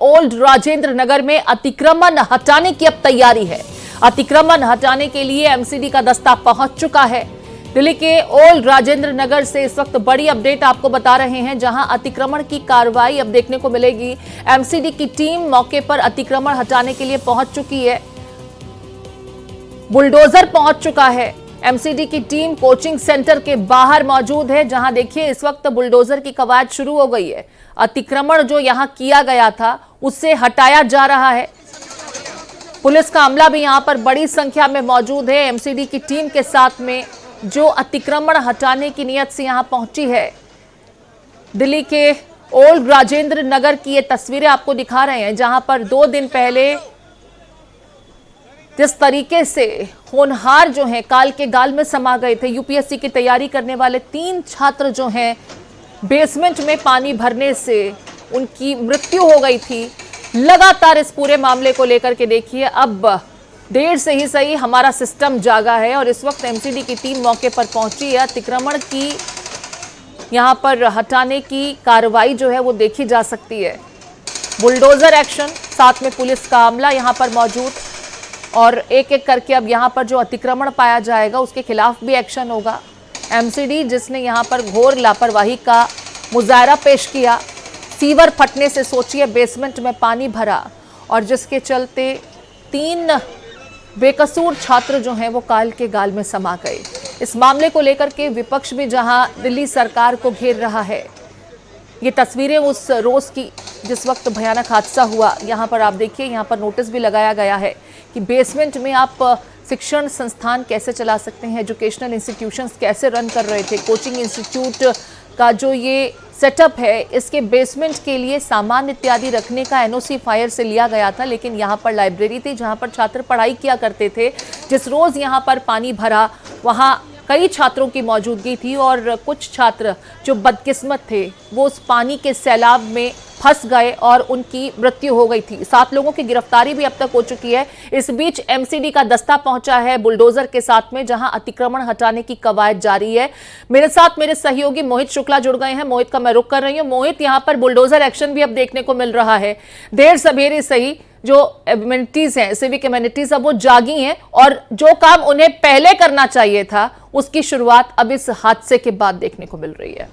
Old Rajendra Nagar में अतिक्रमण हटाने की अब तैयारी है। अतिक्रमण हटाने के लिए एमसीडी का दस्ता पहुंच चुका है। दिल्ली के ओल्ड राजेंद्र नगर से इस वक्त बड़ी अपडेट आपको बता रहे हैं, जहां अतिक्रमण की कार्रवाई अब देखने को मिलेगी। एमसीडी की टीम मौके पर अतिक्रमण हटाने के लिए पहुंच चुकी है। बुलडोजर पहुंच चुका है। एमसीडी की टीम कोचिंग सेंटर के बाहर मौजूद है, जहां देखिए इस वक्त बुलडोजर की कवायद शुरू हो गई है। अतिक्रमण जो यहां किया गया था उससे हटाया जा रहा है। पुलिस का अमला भी यहां पर बड़ी संख्या में मौजूद है। एमसीडी की टीम के साथ में जो अतिक्रमण हटाने की नियत से यहां पहुंची है। दिल्ली के ओल्ड राजेंद्र नगर की ये तस्वीरें आपको दिखा रहे हैं, जहां पर 2 दिन पहले जिस तरीके से होनहार जो हैं काल के गाल में समा गए थे। यूपीएससी की तैयारी करने वाले 3 छात्र जो हैं बेसमेंट में पानी भरने से उनकी मृत्यु हो गई थी। लगातार इस पूरे मामले को लेकर के देखिए, अब देर से ही सही हमारा सिस्टम जागा है और इस वक्त एमसीडी की टीम मौके पर पहुंची है। अतिक्रमण की यहां पर हटाने की कार्रवाई जो है वो देखी जा सकती है। बुलडोजर एक्शन, साथ में पुलिस का अमला यहां पर मौजूद और एक एक करके अब यहां पर जो अतिक्रमण पाया जाएगा उसके खिलाफ भी एक्शन होगा। एमसीडी जिसने यहां पर घोर लापरवाही का मुजाहरा पेश किया, सीवर फटने से सोचिए बेसमेंट में पानी भरा और जिसके चलते 3 बेकसूर छात्र जो हैं वो काल के गाल में समा गए। इस मामले को लेकर के विपक्ष भी जहां दिल्ली सरकार को घेर रहा है। ये तस्वीरें उस रोज की जिस वक्त भयानक हादसा हुआ। यहाँ पर आप देखिए, यहाँ पर नोटिस भी लगाया गया है कि बेसमेंट में आप शिक्षण संस्थान कैसे चला सकते हैं, एजुकेशनल इंस्टीट्यूशंस कैसे रन कर रहे थे। कोचिंग इंस्टीट्यूट का जो ये सेटअप है, इसके बेसमेंट के लिए सामान इत्यादि रखने का एनओसी फायर से लिया गया था, लेकिन यहाँ पर लाइब्रेरी थी जहाँ पर छात्र पढ़ाई किया करते थे। जिस रोज़ यहाँ पर पानी भरा वहाँ कई छात्रों की मौजूदगी थी और कुछ छात्र जो बदकिस्मत थे वो उस पानी के सैलाब में फंस गए और उनकी मृत्यु हो गई थी। 7 लोगों की गिरफ्तारी भी अब तक हो चुकी है। इस बीच एमसीडी का दस्ता पहुंचा है बुलडोजर के साथ में, जहां अतिक्रमण हटाने की कवायद जारी है। मेरे साथ मेरे सहयोगी मोहित शुक्ला जुड़ गए हैं। मोहित का मैं रुख कर रही हूं। मोहित, यहां पर बुलडोजर एक्शन भी अब देखने को मिल रहा है। देर सवेरे सही जो एमिनिटीज हैं, सिविक एमिनिटीज, अब वो जागी हैं और जो काम उन्हें पहले करना चाहिए था उसकी शुरुआत अब इस हादसे के बाद देखने को मिल रही है।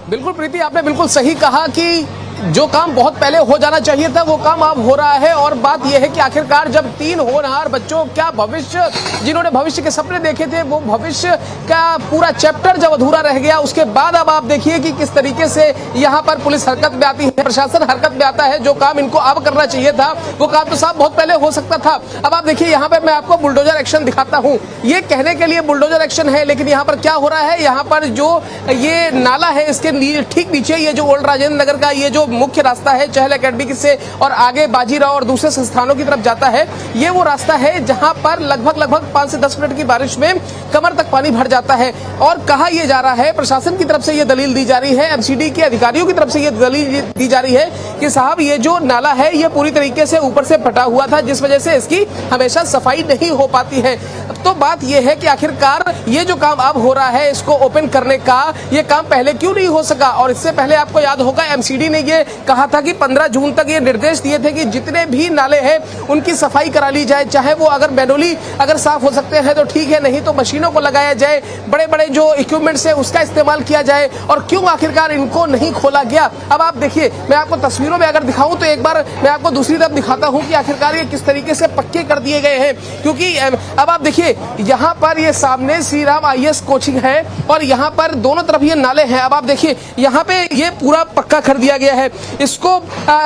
बिल्कुल प्रीति, आपने बिल्कुल सही कहा कि जो काम बहुत पहले हो जाना चाहिए था वो काम अब हो रहा है। और बात यह है कि आखिरकार जब 3 होनहार बच्चों क्या भविष्य, जिन्होंने भविष्य के सपने देखे थे, वो भविष्य का पूरा चैप्टर जब अधूरा रह गया, उसके बाद अब आप देखिए कि किस तरीके से यहाँ पर पुलिस हरकत में आती है, प्रशासन हरकत में आता है। जो काम इनको अब करना चाहिए था वो काम तो साहब बहुत पहले हो सकता था। अब आप देखिए, यहाँ पर मैं आपको बुलडोजर एक्शन दिखाता हूँ। ये कहने के लिए बुलडोजर एक्शन है, लेकिन यहाँ पर क्या हो रहा है, यहाँ पर जो ये नाला है इसके ठीक नीचे ये जो ओल्ड राजेंद्र नगर का ये जो मुख्य रास्ता है चहल एकेडमी से और आगे बाजीराव और दूसरे संस्थानों की तरफ जाता है, ये वो रास्ता है जहां पर लगभग 5 से 10 मिनट की बारिश में कमर तक पानी भर जाता है। और कहा यह जा रहा है, प्रशासन की तरफ से यह दलील दी जा रही है, एमसीडी के अधिकारियों की तरफ से यह दलील दी जा रही है कि साहब ये जो नाला है ये पूरी तरीके से ऊपर से फटा हुआ था, जिस वजह से इसकी हमेशा सफाई नहीं हो पाती है। तो बात यह है कि आखिरकार ये जो काम अब हो रहा है इसको ओपन करने का, ये काम पहले क्यों नहीं हो सका। और इससे पहले आपको याद होगा एमसीडी ने ये कहा था कि 15 जून तक ये निर्देश दिए थे कि जितने भी नाले हैं उनकी सफाई करा ली जाए, चाहे वो अगर मैनुअली अगर साफ हो सकते हैं तो ठीक है, नहीं तो मशीनों को लगाया जाए, बड़े बड़े जो इक्विपमेंट्स है उसका इस्तेमाल किया जाए। और क्यों आखिरकार इनको नहीं खोला गया। अब आप देखिए, मैं आपको तस्वीरों में अगर दिखाऊं तो एक बार मैं आपको दूसरी तरफ दिखाता हूं कि आखिरकार ये किस तरीके से पक्के कर दिए गए हैं। क्योंकि अब आप देखिए, यहाँ पर ये सामने श्री राम IAS कोचिंग है और यहाँ पर दोनों तरफ ये नाले हैं। अब आप देखिए, यहाँ पे ये पूरा पक्का कर दिया गया है। इसको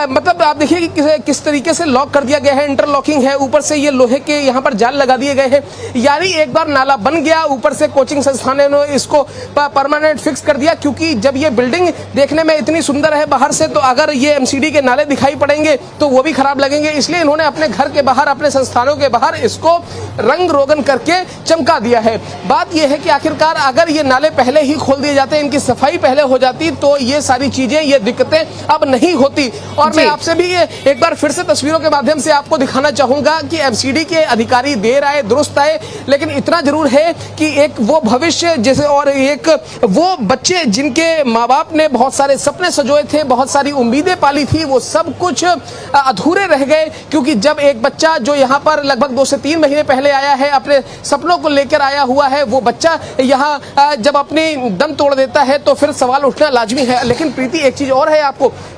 मतलब आप देखिए कि किस तरीके से लॉक कर दिया गया है, इंटरलॉकिंग है, ऊपर से ये लोहे के यहाँ पर जाल लगा दिए गए हैं। यानी एक बार नाला बन गया, ऊपर से कोचिंग संस्थान ने इसको परमानेंट फिक्स कर दिया। क्योंकि जब ये बिल्डिंग देखने में इतनी सुंदर है बाहर से, तो अगर ये एमसीडी के नाले दिखाई पड़ेंगे तो वो भी खराब लगेंगे। इसलिए इन्होंने अपने घर के बाहर, अपने संस्थानों के बाहर इसको रंग रोगन करके चमका दिया है। बात यह है कि आखिरकार अगर ये नाले पहले ही खोल दिए जाते, इनकी सफाई पहले हो जाती, तो ये सारी चीजें, ये दिक्कतें अब नहीं होती। और मैं आपसे भी एक बार फिर से तस्वीरों के माध्यम से आपको दिखाना चाहूंगा कि एमसीडी के अधिकारी देर आए दुरुस्त आए, लेकिन इतना जरूर है कि एक वो भविष्य जैसे और एक वो बच्चे जिनके माँ बाप ने बहुत सारे सपने सजोए थे, बहुत सारी उम्मीदें पाली थी, वो सब कुछ अधूरे रह गए। क्योंकि जब एक बच्चा जो यहाँ पर लगभग 2 से 3 महीने पहले आया है, अपने सपनों को लेकर आया हुआ है, वो बच्चा यहाँ जब अपनी दम तोड़ देता है तो फिर सवाल उठना लाजमी है। लेकिन प्रीति, एक चीज और है,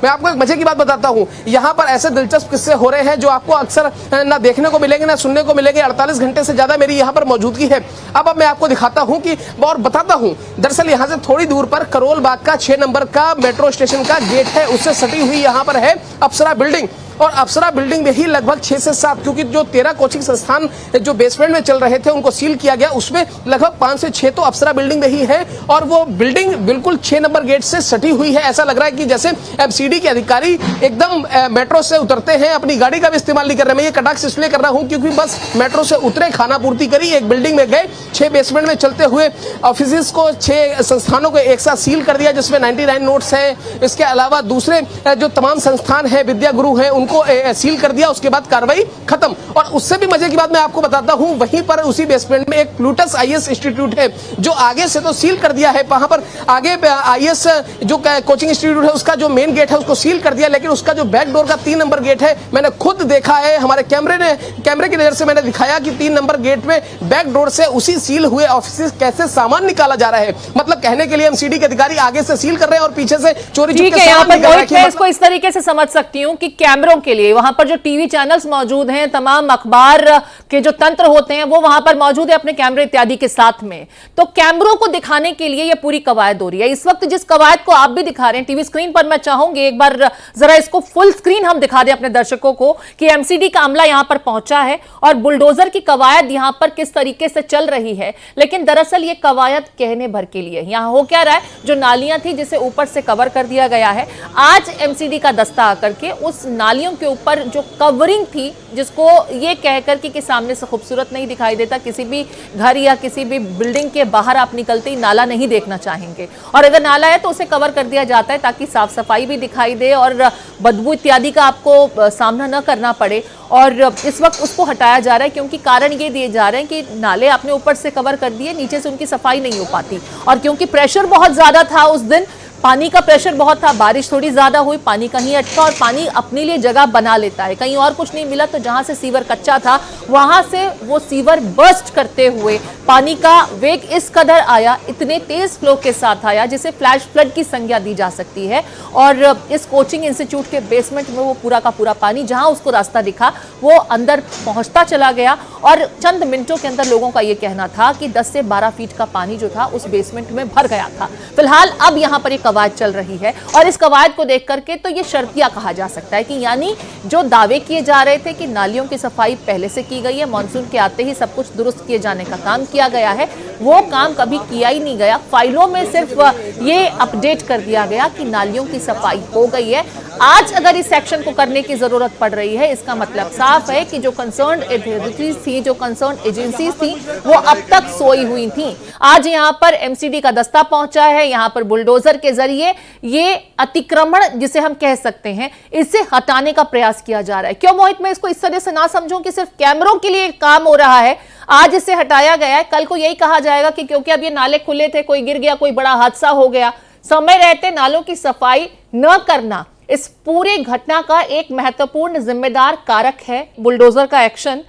मैं आपको एक मजे की बात बताता हूँ। यहाँ पर ऐसे दिलचस्प किस्से हो रहे हैं जो आपको अक्सर ना देखने को मिलेंगे ना सुनने को मिलेंगे। 48 घंटे से ज्यादा मेरी यहाँ पर मौजूदगी है। अब मैं आपको दिखाता हूँ कि और बताता हूँ, दरअसल यहाँ से थोड़ी दूर पर करोल बाग का 6 नंबर का मेट्रो स्टेशन का गेट है, उससे सटी हुई यहाँ पर है अप्सरा बिल्डिंग। और अप्सरा बिल्डिंग में ही लगभग 6 से 7, क्योंकि जो 13 कोचिंग संस्थान जो बेसमेंट में चल रहे थे उनको सील किया गया, उसमें लगभग 5 से 6 तो अप्सरा बिल्डिंग में ही है। और वो बिल्डिंग बिल्कुल 6 नंबर गेट से सटी हुई है। ऐसा लग रहा है कि जैसे एमसीडी के अधिकारी एकदम मेट्रो से उतरते हैं, अपनी गाड़ी का भी इस्तेमाल नहीं कर रहे। मैं ये कटाक्ष इसलिए कर रहा हूँ क्योंकि बस मेट्रो से उतरे, खाना पूर्ति करी, एक बिल्डिंग में गए, 6 बेसमेंट में चलते हुए ऑफिस को 6 संस्थानों को एक साथ सील कर दिया, जिसमें 99 नोट्स है। इसके अलावा दूसरे जो तमाम संस्थान है, विद्या गुरु है, उनको सील कर दिया। उसके बाद कार्रवाई खत्म। और उससे भी मजे की बात मैं आपको बताता हूं, वहीं पर उसी बेसमेंट में एक प्लूटस आईएएस इंस्टीट्यूट है, जो आगे से तो सील कर दिया है। वहां पर आगे आईएएस जो कोचिंग इंस्टीट्यूट है उसका जो मेन गेट है उसको सील कर दिया, लेकिन उसका जो बैक डोर का 3 नंबर गेट है, मैंने खुद देखा है, हमारे कैमरे की नजर से मैंने दिखाया कि 3 नंबर गेट में बैक डोर से उसी सील हुए ऑफिस कैसे सामान निकाला जा रहा है। मतलब कहने के लिए एमसीडी के अधिकारी आगे से सील कर रहे हैं और पीछे से चोरी ठीक है। यहाँ पर मैं इसको इस तरीके से समझ सकती हूँ कि कैमरों के लिए वहां पर जो टीवी चैनल्स मौजूद हैं, तमाम अखबार के जो तंत्र होते हैं वो वहां पर मौजूद है अपने कैमरे इत्यादि के साथ में। तो कैमरों को दिखाने के लिए ये पूरी कवायद हो रही है। इस वक्त जिस कवायद को आप भी दिखा रहे हैं टीवी स्क्रीन पर, मैं चाहूंगी एक बार जरा इसको फुल स्क्रीन हम दिखा दें अपने दर्शकों को कि एमसीडी का अमला यहां पर पहुंचा है और बुलडोजर की कवायद यहां पर किस तरीके से चल रही है। लेकिन दरअसल ये कवायद कहने भर के लिए, यहां हो क्या रहा है, जो नालियां थी जिसे ऊपर से कवर कर दिया गया है, आज एमसीडी का दस्ता आकर के उस नालियों के ऊपर जो कवरिंग थी, जिसको ये कहकर कि सामने से खूबसूरत नहीं दिखाई देता, किसी भी घर या किसी भी बिल्डिंग के बाहर आप निकलते ही नाला नहीं देखना चाहेंगे, और अगर नाला है तो उसे कवर कर दिया जाता है ताकि साफ सफाई भी दिखाई दे और बदबू इत्यादि का आपको सामना न करना पड़े। और इस वक्त उसको हटाया जा रहा है क्योंकि कारण ये दिए जा रहे हैं कि नाले आपने ऊपर से कवर कर दिए, नीचे से उनकी सफाई नहीं हो पाती, और क्योंकि प्रेशर बहुत ज्यादा था उस दिन, पानी का प्रेशर बहुत था, बारिश थोड़ी ज्यादा हुई, पानी कहीं अटका और पानी अपने लिए जगह बना लेता है, कहीं और कुछ नहीं मिला तो जहां से सीवर कच्चा था वहां से वो सीवर बर्स्ट करते हुए पानी का वेग इस कदर आया, इतने तेज फ्लो के साथ आया जिसे फ्लैश फ्लड की संज्ञा दी जा सकती है। और इस कोचिंग इंस्टीट्यूट के बेसमेंट में वो पूरा का पूरा पानी जहां उसको रास्ता दिखा वो अंदर पहुंचता चला गया और चंद मिनटों के अंदर लोगों का ये कहना था कि 10 से 12 फीट का पानी जो था उस बेसमेंट में भर गया था। फिलहाल अब यहाँ पर एक कवायद चल रही है और इस कवायद को देख करके तो ये शर्तिया कहा जा सकता है कि यानी जो दावे किए जा रहे थे कि नालियों की सफाई पहले से की गई है, मानसून के आते ही सब कुछ दुरुस्त किए जाने का काम किया गया है, वो काम कभी किया ही नहीं गया। फाइलों में सिर्फ ये अपडेट कर दिया गया कि नालियों की सफाई हो गई है। आज अगर इस सेक्शन को करने की जरूरत पड़ रही है, इसका मतलब साफ है कि जो कंसर्न्ड अथॉरिटीज थी, जो कंसर्न्ड एजेंसीज थी, वो अब तक सोई हुई थी। आज यहाँ पर एमसीडी का दस्ता पहुंचा है, यहाँ पर बुलडोजर के जरिए ये अतिक्रमण जिसे हम कह सकते हैं इसे हटाने का प्रयास किया जा रहा है। क्यों मोहित, मैं इसको इस तरह से ना समझूं कि सिर्फ कैमरों के लिए काम हो रहा है, आज इसे हटाया गया है, कल को यही कहा जाएगा कि क्योंकि अब ये नाले खुले थे, कोई गिर गया, कोई बड़ा हादसा हो गया। समय रहते नालों की सफाई न करना इस पूरी घटना का एक महत्वपूर्ण जिम्मेदार कारक है बुलडोजर का एक्शन।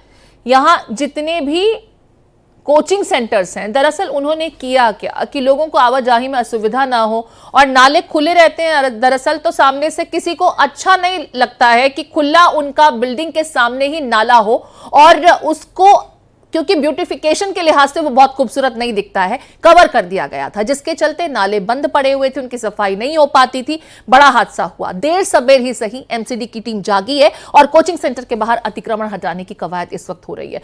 यहां जितने भी कोचिंग सेंटर्स हैं, दरअसल उन्होंने किया क्या कि लोगों को आवाजाही में असुविधा ना हो, और नाले खुले रहते हैं दरअसल तो सामने से किसी को अच्छा नहीं लगता है कि खुला उनका बिल्डिंग के सामने ही नाला हो, और उसको क्योंकि ब्यूटिफिकेशन के लिहाज से वो बहुत खूबसूरत नहीं दिखता है, कवर कर दिया गया था, जिसके चलते नाले बंद पड़े हुए थे, उनकी सफाई नहीं हो पाती थी, बड़ा हादसा हुआ। देर सबेर ही सही एमसीडी की टीम जागी है और कोचिंग सेंटर के बाहर अतिक्रमण हटाने की कवायद इस वक्त हो रही है।